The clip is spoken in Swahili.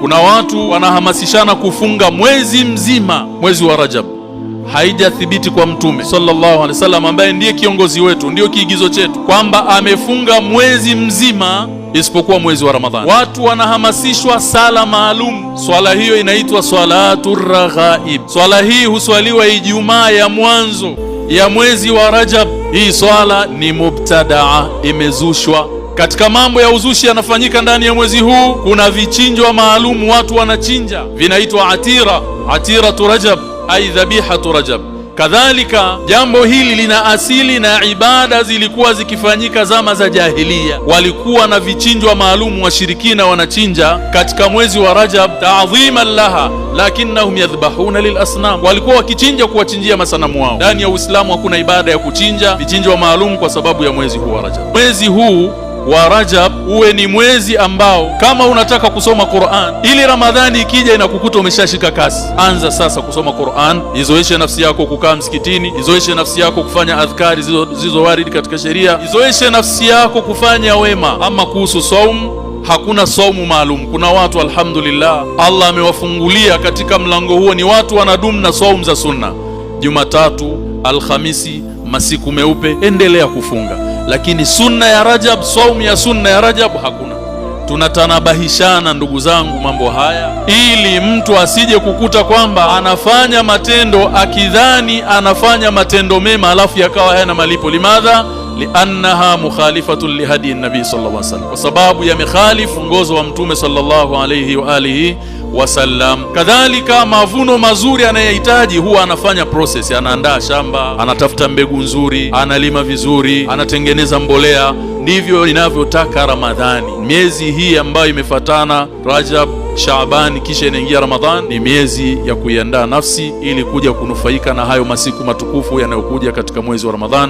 Kuna watu wanahamasishana kufunga mwezi mzima, mwezi wa Rajab. Haijathibiti kwa Mtume sallallahu alaihi wasallam, ambaye ndiye kiongozi wetu, ndio kiigizo chetu, kwamba amefunga mwezi mzima isipokuwa mwezi wa Ramadhani. Watu wanahamasishwa sala maalum. Swala hiyo inaitwa Salatur Raghaib. Swala hii huswaliwa Ijumaa ya mwanzo ya mwezi wa Rajab. Hii swala ni mubtadaa, imezushwa. Katika mambo ya uzushi yanafanyika ndani ya mwezi huu, kuna vichinjwa maalum watu wanachinja, vinaitwa atiratu Rajab, ai dhabihatu Rajab. Kadhalika jambo hili lina asili na ibada zilikuwa zikifanyika zama za jahiliya. Walikuwa na vichinjwa maalum washirikina wanachinja katika mwezi wa Rajab ta'dhiman laha, lakinnahum yadhbahuna lilasnam. Walikuwa wakichinja kuwachinjia masanamu wao. Ndani ya Uislamu hakuna ibada ya kuchinja, vichinjwa maalum kwa sababu ya mwezi huu wa Rajab. Mwezi huu wa Rajab uwe ni mwezi ambao kama unataka kusoma Qur'an, ili Ramadhani ikija inakukuta umeshashika kasi, anza sasa kusoma Qur'an. Izoeshe nafsi yako kukaa msikitini, izoeshe nafsi yako kufanya adhkari zilizowaridi katika sheria, izoeshe nafsi yako kufanya wema. Ama kuhusu saumu, hakuna saumu maalum. Kuna watu alhamdulillah, Allah amewafungulia katika mlango huo, ni watu wanadumu na saumu za sunna. Jumatatu, Alhamisi, masiku meupe, endelea kufunga. Lakini sunna ya Rajab, saumu ya sunna ya Rajab hakuna. Tunatanabahishana ndugu zangu mambo haya, ili mtu asije kukuta kwamba anafanya matendo akidhani anafanya matendo mema alafu yakawa hayana malipo. Limadha? Liannaha mukhalifatun lihadi nabii sallallahu alaihi wasallam, kwa sababu yamekhalifu ngozo wa Mtume sallallahu alaihi wa alihi wasallam. Kadhalika mavuno mazuri anayehitaji huwa anafanya process, anaandaa shamba, anatafuta mbegu nzuri, analima vizuri, anatengeneza mbolea. Ndivyo inavyotaka Ramadhani. Miezi hii ambayo imefatana Rajab, Shaaban kisha inaingia Ramadhan, ni miezi ya kuiandaa nafsi ili kuja kunufaika na hayo masiku matukufu yanayokuja katika mwezi wa Ramadhan.